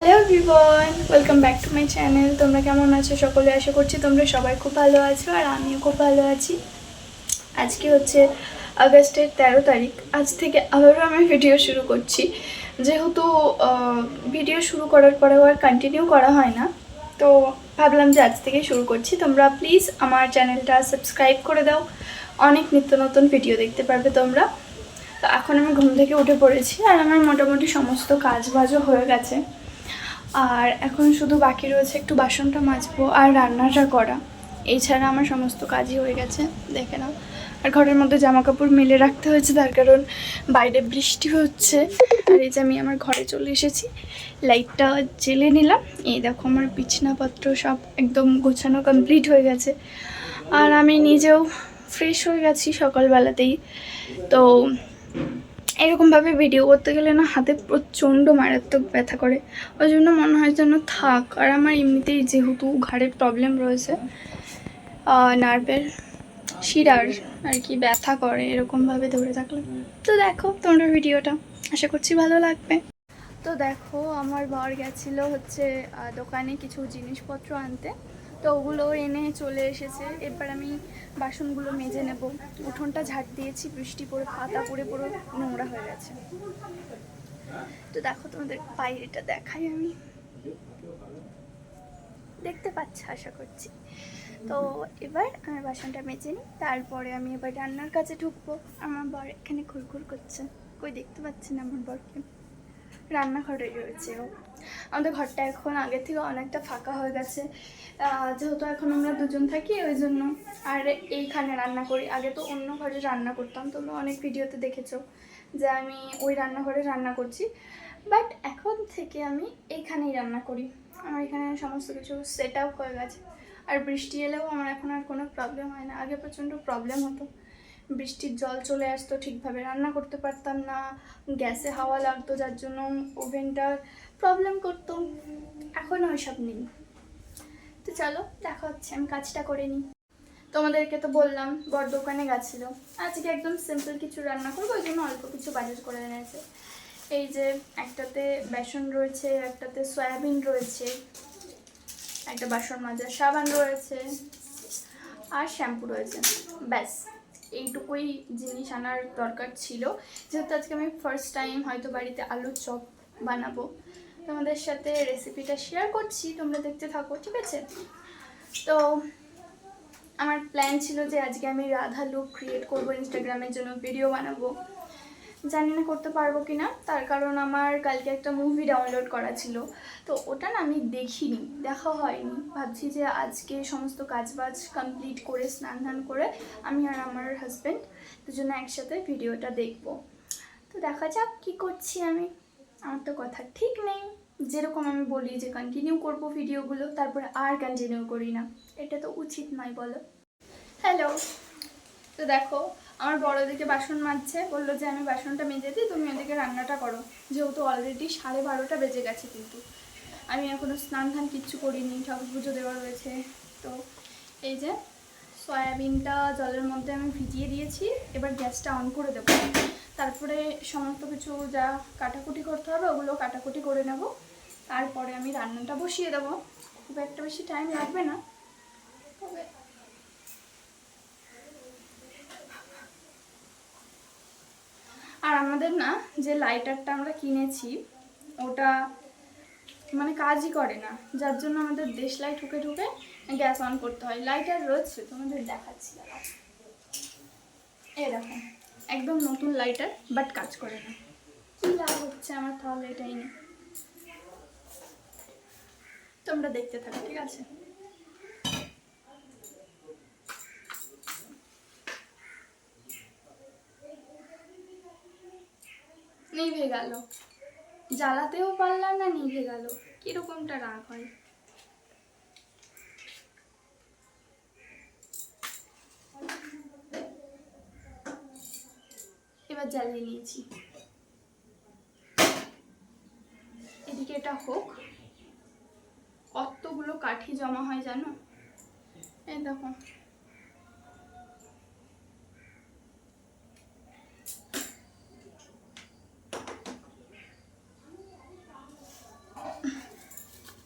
Hello everyone, welcome back to my channel. তোমরা কেমন আছো? সকলে আশা করছি তোমরা সবাই খুব ভালো আছো, আর আমিও খুব ভালো আছি। আজকে হচ্ছে আগস্টের 13 তারিখ। আজ থেকে আবারও আমি ভিডিও শুরু করছি, যেহেতু ভিডিও শুরু করার পরেও আর কন্টিনিউ করা হয় না, তো ভাবলাম যে আজ থেকে শুরু করছি। তোমরা প্লিজ আমার চ্যানেলটা সাবস্ক্রাইব করে দাও, অনেক নিত্য নতুন ভিডিও দেখতে পারবে তোমরা। তো এখন আমি ঘুম থেকে উঠে পড়েছি, আর আমার মোটামুটি সমস্ত কাজ বাজও হয়ে গেছে। আর এখন শুধু বাকি রয়েছে একটু বাসনটা মাজবো আর রান্নাটা করা। এছাড়া আমার সমস্ত কাজই হয়ে গেছে, দেখে নাও। আর ঘরের মধ্যে জামা কাপড় মেলে রাখতে হয়েছে, তার কারণ বাইরে বৃষ্টি হচ্ছে। আর এই যে আমি আমার ঘরে চলে এসেছি, লাইটটা জ্বেলে নিলাম। এই দেখো আমার বিছানাপত্র সব একদম গোছানো কমপ্লিট হয়ে গেছে, আর আমি নিজেও ফ্রেশ হয়ে গেছি সকালবেলাতেই। তো এরকমভাবে ভিডিও করতে গেলে না হাতে প্রচণ্ড মারাত্মক ব্যথা করে, ওই জন্য মনে হয় যেন থাক। আর আমার এমনিতেই যেহেতু ঘাড়ের প্রবলেম রয়েছে, নার্ভের শিরার আর কি ব্যথা করে এরকমভাবে ধরে থাকলে। তো দেখো তোমরা ভিডিওটা, আশা করছি ভালো লাগবে। তো দেখো আমার বর গেছিলো হচ্ছে দোকানে কিছু জিনিসপত্র আনতে, তো ওগুলো এনে চলে এসেছে। এবার আমি বাসনগুলো মেজে নেব। উঠোনটা ঝাড় দিয়েছি, বৃষ্টি পড়ে পাতা পড়ে পুরো নোংরা হয়ে গেছে। তো দেখো তোমাদের বাইরেটা দেখাই, আমি দেখতে পাচ্ছ আশা করছি। তো এবার আমি বাসনটা মেজে নিই, তারপরে আমি এবার রান্নার কাজে ঢুকবো। আমার বর এখানে ঘুরঘুর করছে, কই দেখতে পাচ্ছি না আমার বরকে। রান্নাঘরে রয়েছে ও। আমাদের ঘরটা এখন আগের থেকে অনেকটা ফাঁকা হয়ে গেছে, যেহেতু এখন আমরা দুজন থাকি ওই জন্য। আর এইখানে রান্না করি, আগে তো অন্য ঘরে রান্না করতাম, তোমরা অনেক ভিডিওতে দেখেছো যে আমি ওই রান্নাঘরে রান্না করছি, বাট এখন থেকে আমি এইখানেই রান্না করি। আমার এখানে সমস্ত কিছু সেট আপ হয়ে গেছে, আর বৃষ্টি এলেও আমার এখন আর কোনো প্রবলেম হয় না। আগে প্রচণ্ড প্রবলেম হতো, বৃষ্টির জল চলে আসতো, ঠিকভাবে রান্না করতে পারতাম না, গ্যাসে হাওয়া লাগতো যার জন্য ওভেনটার প্রবলেম করতো। এখন ওইসব নেই। তো চলো দেখা হচ্ছে, আমি কাজটা করে নিই। তোমাদেরকে তো বললাম বড় দোকানে গেছিলো, আজকে একদম সিম্পল কিছু রান্না করবো, ওই জন্য অল্প কিছু বাজার করে এনেছে। এই যে একটাতে বেসন রয়েছে, একটাতে সয়াবিন রয়েছে, একটা বাসন মাজার সাবান রয়েছে, আর শ্যাম্পু রয়েছে। ব্যাস এইটুকুই জিনিস আনার দরকার ছিল, যেহেতু আজকে আমি ফার্স্ট টাইম হয়তো বাড়িতে আলুর চপ বানাবো। তোমাদের সাথে রেসিপিটা শেয়ার করছি, তোমরা দেখতে থাকো, ঠিক আছে? তো আমার প্ল্যান ছিল যে আজকে আমি রাধা লুক ক্রিয়েট করবো, ইনস্টাগ্রামের জন্য ভিডিও বানাবো। জানি না করতে পারবো কি না, তার কারণ আমার কালকে একটা মুভি ডাউনলোড করা ছিল, তো ওটা না আমি দেখিনি, দেখা হয়নি। ভাবছি যে আজকে সমস্ত কাজবাজ কমপ্লিট করে স্নান ধান করে আমি আর আমার হাজব্যান্ড দুজনে একসাথে ভিডিওটা দেখবো। তো দেখা যাক কী করছি আমি, আমার তো কথা ঠিক নেই। যেরকম আমি বলি যে কন্টিনিউ করবো ভিডিওগুলো, তারপরে আর কন্টিনিউ করি না, এটা তো উচিত নয় বলো। হ্যালো, তো দেখো আমার বড় দিকে বাসন মাজছে, বললো যে আমি বাসনটা মেজে দিই, তুমি ওদিকে রান্নাটা করো। যেহেতু অলরেডি 12:30 বেজে গেছে, কিন্তু আমি এখনও স্নান ধান কিচ্ছু করিনি, ঠাকুর পুজো দেওয়া রয়েছে। তো এই যে সয়াবিনটা জলের মধ্যে আমি ভিজিয়ে দিয়েছি, এবার গ্যাসটা অন করে দেবো। তারপরে সমস্ত কিছু যা কাটাকুটি করতে হবে ওগুলো কাটাকুটি করে নেব, তারপরে আমি রান্নাটা বসিয়ে দেবো। খুব একটা বেশি টাইম লাগবে না, তবে আর আমাদের না যে লাইটারটা আমরা কিনেছি ওটা মানে কাজই করে না, যার জন্য আমাদের দেশলাই ঠুকে ঠুকে গ্যাস অন করতে হয়। লাইটার রয়েছে, তোমাদের দেখাচ্ছি, এই দেখো একদম নতুন লাইটার, বাট কাজ করে না। কী লাভ হচ্ছে আমার তাহলে এটাই নিয়ে, তোমরা দেখতে থাকো, ঠিক আছে? নিভে গেল, জ্বালাতেও পারলাম না, নিভে গেল, কিরকমটা রাগ হয়। এবার জ্বালিয়ে নিয়েছি, এদিকে এটা হোক। কতগুলো কাঠি জমা হয় জানো, এই দেখো।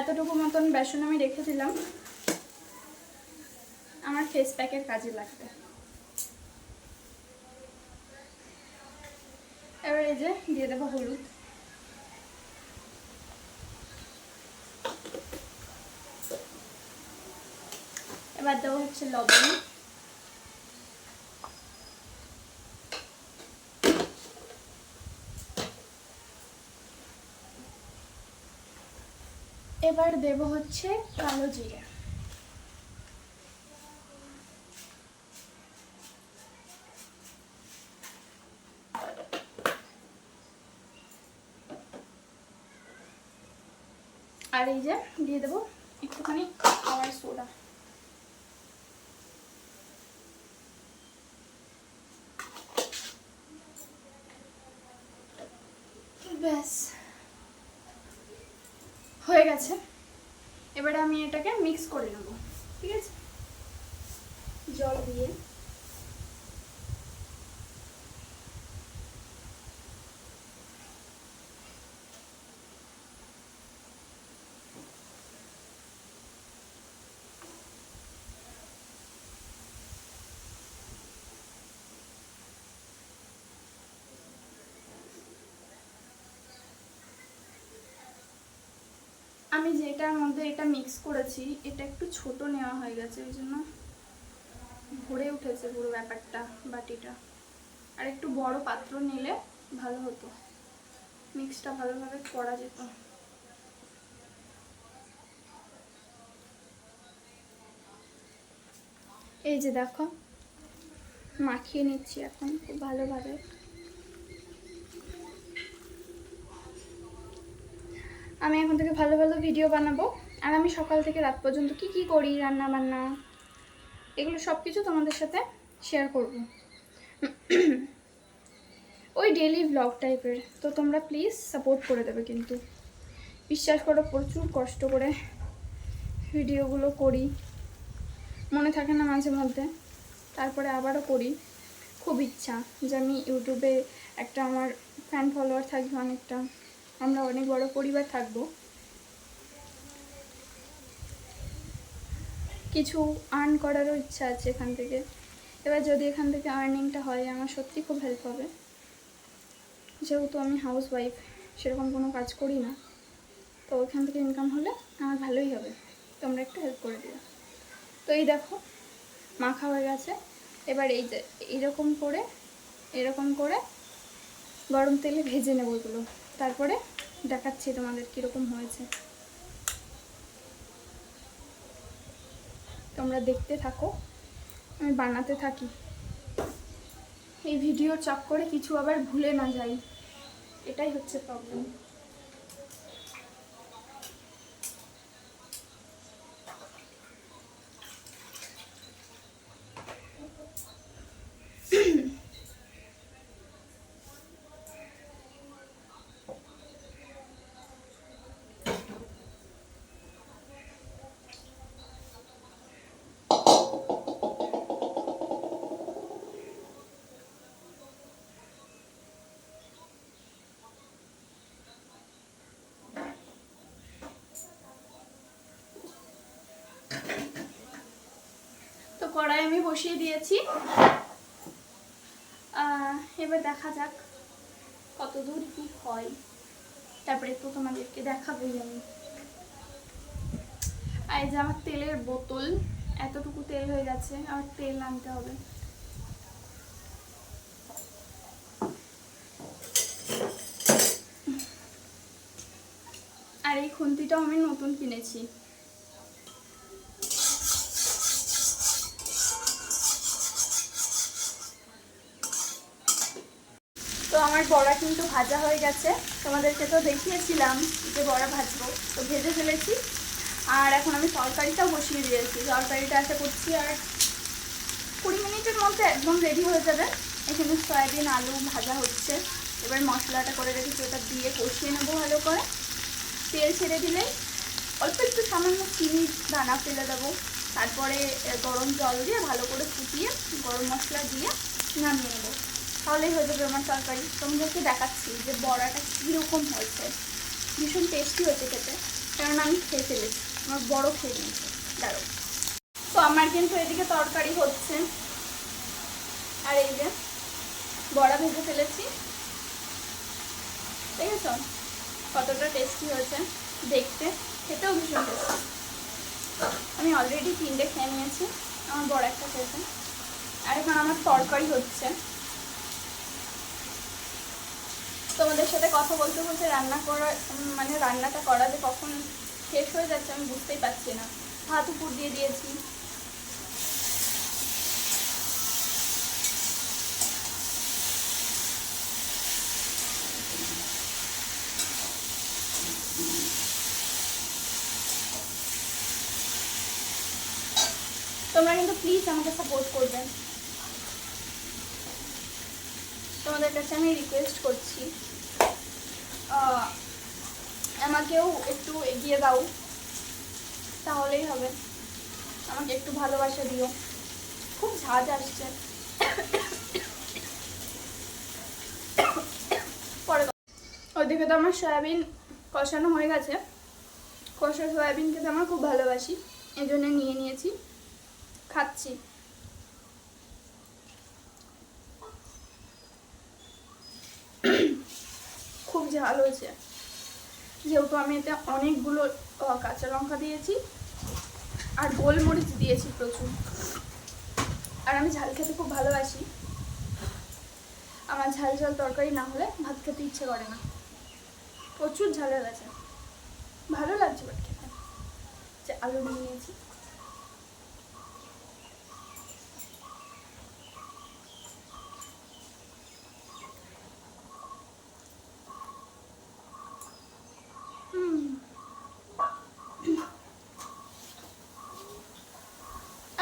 এতটুকু মতন বেসন আমি রেখে দিলাম, আমার ফেস প্যাকের কাজে লাগবে। এবার এই যে দিয়ে দেবো হলুদ, এবার দেবো হচ্ছে লবণ, এবার দেব হচ্ছে কালো জিরে, আর এই যে দিয়ে দেবো একটুখানি খাওয়ার সোডা। ব্যাস হয়ে গেছে। এবারে আমি এটাকে মিক্স করে নেব, ঠিক আছে, জল দিয়ে। আমি যেটার মধ্যে এটা মিক্স করেছি এটা একটু ছোট নেওয়া হয়ে গেছে, ওই জন্য ভরে উঠেছে পুরো ব্যাপারটা, বাটিটা। আর একটু বড় পাত্র নিলে ভালো হতো, মিক্সটা ভালোভাবে করা যেত। এই যে দেখো মাখিয়ে নিচ্ছি এখন খুব ভালোভাবে। আমি এখন থেকে ভালো ভালো ভিডিও বানাবো, আর আমি সকাল থেকে রাত পর্যন্ত কি কি করি, রান্না বান্না, এগুলো সব কিছু তোমাদের সাথে শেয়ার করব। ওই ডেইলি ব্লগ টাইপের। তো তোমরা প্লিজ সাপোর্ট করে দেবে কিন্তু, বিশ্বাস করো প্রচুর কষ্ট করে ভিডিওগুলো করি, মনে থাকে না মাঝে মধ্যে, তারপরে আবারও করি। খুব ইচ্ছা যে আমি ইউটিউবে একটা আমার ফ্যান ফলোয়ার থাকবে অনেকটা, আমরা অনেক বড় পরিবার থাকবো, কিছু আর্ন করারও ইচ্ছা আছে এখান থেকে। এবার যদি এখান থেকে আর্নিংটা হয় আমার সত্যি খুব হেল্প হবে, যেহেতু আমি হাউস ওয়াইফ, সেরকম কোনো কাজ করি না, তো ওইখান থেকে ইনকাম হলে আমার ভালোই হবে। তোমরা একটু হেল্প করে দিও। তো এই দেখো মাখা হয়ে গেছে। এবার এই যে এরকম করে গরম তেলে ভেজে নেব এগুলো, তারপরে দেখাচ্ছি তোমাদের কীরকম হয়েছে। তোমরা দেখতে থাকো, আমি বানাতে থাকি, এই ভিডিও চক্করে কিছু আবার ভুলে না যাই, এটাই হচ্ছে প্রবলেম। তো কড়াই আমি বসিয়ে দিয়েছি, এবার দেখা যাক কত দূর কি হয়, তারপরে তো তোমাদেরকে দেখাবোই আমি। আর এই যে আমার তেলের বোতল, এতটুকু তেল হয়ে গেছে, আর তেল আনতে হবে। আর এই খুন্তিটাও আমি নতুন কিনেছি। তো আমার বড়া কিন্তু ভাজা হয়ে গেছে, তোমাদেরকে তো দেখিয়েছিলাম যে বড়া ভাজবো, তো ভেজে ফেলেছি। আর এখন আমি তরকারিটাও বসিয়ে দিয়েছি, তরকারিটা আশা করছি আর 20 মিনিটের মধ্যে একদম রেডি হয়ে যাবে। এখানে সয়াবিন আলু ভাজা হচ্ছে, এবার মশলাটা করে রেখেছি ওটা দিয়ে কষিয়ে নেবো ভালো করে। তেল ছেড়ে দিলেই অল্প একটু সামান্য চিনি দানা ফেলে দেবো, তারপরে গরম জল দিয়ে ভালো করে ফুটিয়ে গরম মশলা দিয়ে নামিয়ে নেবো, তাহলেই হয়ে যাবে আমার তরকারি। তোমাদেরকে দেখাচ্ছি যে বড়াটা কীরকম হয়েছে, ভীষণ টেস্টি হয়েছে খেতে। কারণ আমি খেয়ে ফেলেছি, আমার বড় খেয়ে নিয়েছে। দাঁড়ো, তো আমার কিন্তু এদিকে তরকারি হচ্ছে, আর এই যে বড়া ভেজে ফেলেছি। ঠিক আছে, কতটা টেস্টি হয়েছে দেখতে, খেতেও ভীষণ টেস্টি। আমি অলরেডি 3টে খেয়ে নিয়েছি, আমার বড় একটা খেয়েছে, আর এখন আমার তরকারি হচ্ছে। তোমাদের সাথে কথা বলতে বলতে রান্না করা মানে রান্নাটা করা যে কখন শেষ হয়ে যাচ্ছে আমি বুঝতেই পারছি না। ভাত উপর দিয়ে দিয়েছি, তোমরা কিন্তু প্লিজ আমাকে সাপোর্ট করবেন, তোমাদের কাছে আমি রিকোয়েস্ট করছি, আমাকেও একটু এগিয়ে দাও, তাহলেই হবে। আমাকে একটু ভালোবাসা দিও। খুব ঝাঁজ আসছে। পরে ওদিকে তো আমার সয়াবিন কষানো হয়ে গেছে, কষা সয়াবিন খেতে আমার খুব ভালোবাসি, এই জন্য নিয়ে নিয়েছি, খাচ্ছি। খুব ঝাল হয়েছে, যেহেতু আমি এতে অনেকগুলো কাঁচা লঙ্কা দিয়েছি আর গোলমরিচ দিয়েছি প্রচুর, আর আমি ঝাল খেতে খুব ভালোবাসি। আমার ঝাল ঝাল তরকারি না হলে ভাত খেতে ইচ্ছে করে না, প্রচুর ঝাল আছে, ভালো লাগছে বাট খেতে। যে আলু নিয়ে নিয়েছি,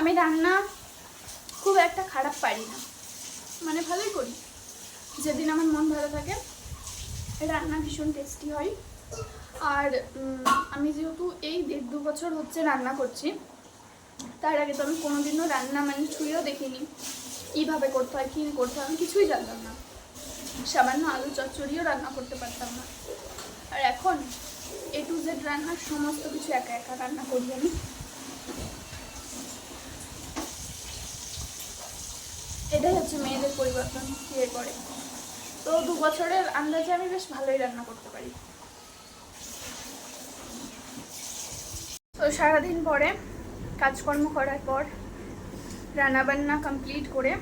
আমি রান্না খুব একটা খারাপ পারি না, মানে ভালোই করি। যেদিন আমার মন ভালো থাকে রান্না ভীষণ টেস্টি হয়। আর আমি যেহেতু এই 1.5-2 বছর হচ্ছে রান্না করছি, তার আগে তো আমি কোনোদিনও রান্না মানে ছুঁয়েও দেখিনি, কীভাবে করতে হয় কী করতে হয় আমি কিছুই জানতাম না। সামান্য আলু চচ্চড়িও রান্না করতে পারতাম না, আর এখন A to Z রান্নার সমস্ত কিছু একা একা রান্না করি আমি। এটাই হচ্ছে মেয়েদের পরিবর্তন বিয়ের পরে। তো 2 বছরের আন্দাজে আমি বেশ ভালোই রান্না করতে পারি। তো সারাদিন পরে কাজকর্ম করার পর রান্নাবান্না কমপ্লিট করে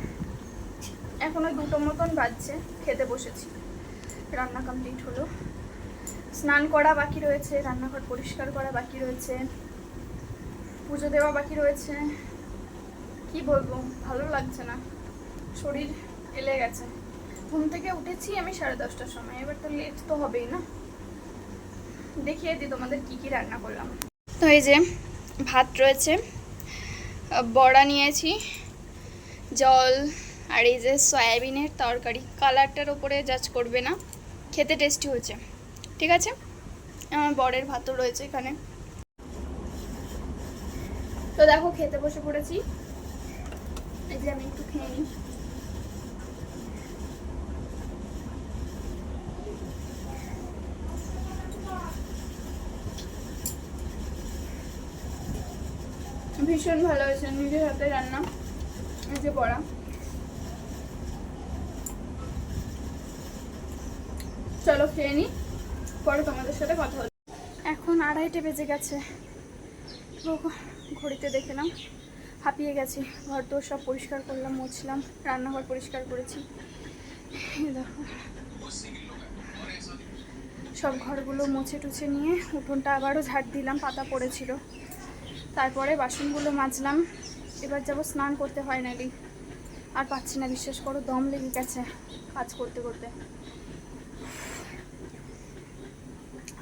এখনও 2টো মতন বাজছে, খেতে বসেছি। রান্না কমপ্লিট হলো, স্নান করা বাকি রয়েছে, রান্নাঘর পরিষ্কার করা বাকি রয়েছে, পুজো দেওয়া বাকি রয়েছে। কি বলবো, ভালো লাগছে না, শরীর এলে গেছে। ঘুম থেকে উঠেছি আমি 10:30টার সময়, এবার তো লেট তো হবেই না। দেখিয়ে দিই তোমাদের কি কি রান্না করলাম। তো এই যে ভাত রয়েছে, বড়া নিয়েছি, জল, আর এই যে সয়াবিনের তরকারি। কালারটার ওপরে জাজ করবে না, খেতে টেস্টি হয়েছে। ঠিক আছে, আমার বরের ভাতও রয়েছে এখানে। তো দেখো খেতে বসে পড়েছি, এই যে আমি একটু খেয়ে নিই। ভীষণ ভালো হয়েছে, নিজের হাতে রান্না। এই যে বড়া, চলো খেয়ে নিই, পরে তোমাদের সাথে কথা হচ্ছে। এখন 2:30 বেজে গেছে, ঘড়িতে দেখে নাও, হাঁপিয়ে গেছি। ঘর তো সব পরিষ্কার করলাম, মুছলাম, রান্নাঘর পরিষ্কার করেছি। দেখো সব ঘরগুলো মুছে টুছে নিয়ে উঠোনটা আবারও ঝাড় দিলাম, পাতা পড়েছিল। তারপরে বাসনগুলো মাজলাম। এবার যাবো স্নান করতে, ফাইনালি আর পাচ্ছি না, বিশ্বাস করো, দম লেগে গেছে কাজ করতে করতে।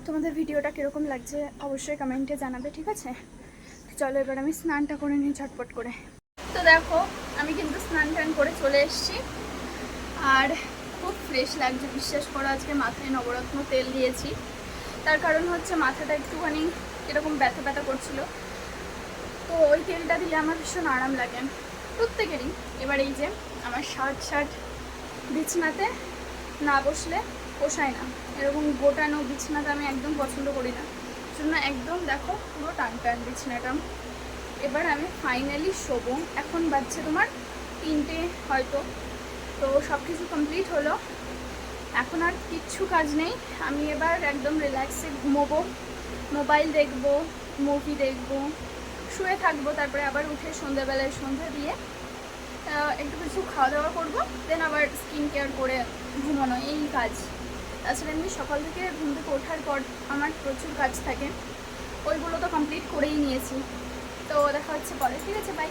তোমাদের ভিডিওটা কীরকম লাগছে অবশ্যই কমেন্টে জানাবে, ঠিক আছে? চলো এবার আমি স্নানটা করে নিই ঝটপট করে। তো দেখো আমি কিন্তু স্নান টান করে চলে এসেছি, আর খুব ফ্রেশ লাগছে, বিশ্বাস করো। আজকে মাথায় নবরত্ন তেল দিয়েছি, তার কারণ হচ্ছে মাথাটা একটুখানি এরকম ব্যথা ব্যথা করছিল, তো ওই তেলটা দিলে আমার ভীষণ আরাম লাগে, প্রত্যেকেরই। এবার এই যে আমার শার্ট বিছনাতে না বসলে পোষায় না, এরকম গোটানো বিছনাতে আমি একদম পছন্দ করি না। জন্য একদম দেখো পুরো টান টান বিছানাটা। এবার আমি ফাইনালি শোবো। এখন বাজছে তোমার 3টে হয়তো। তো সব কিছু কমপ্লিট হলো, এখন আর কিচ্ছু কাজ নেই। আমি এবার একদম রিল্যাক্সে ঘুমোবো, মোবাইল দেখবো, মুভি দেখবো, শুয়ে থাকবো। তারপরে আবার উঠে সন্ধ্যাবেলায় সন্ধ্যা দিয়ে একটু কিছু খাওয়া দাওয়া করবো, দেন আবার স্কিন কেয়ার করে ঘুমানো, এই কাজ। তাছাড়া এমনি সকাল থেকে ঘুম থেকে ওঠার পর আমার প্রচুর কাজ থাকে, ওইগুলো তো কমপ্লিট করেই নিয়েছি। তো দেখা হচ্ছে পরে, ঠিক আছে, বাই।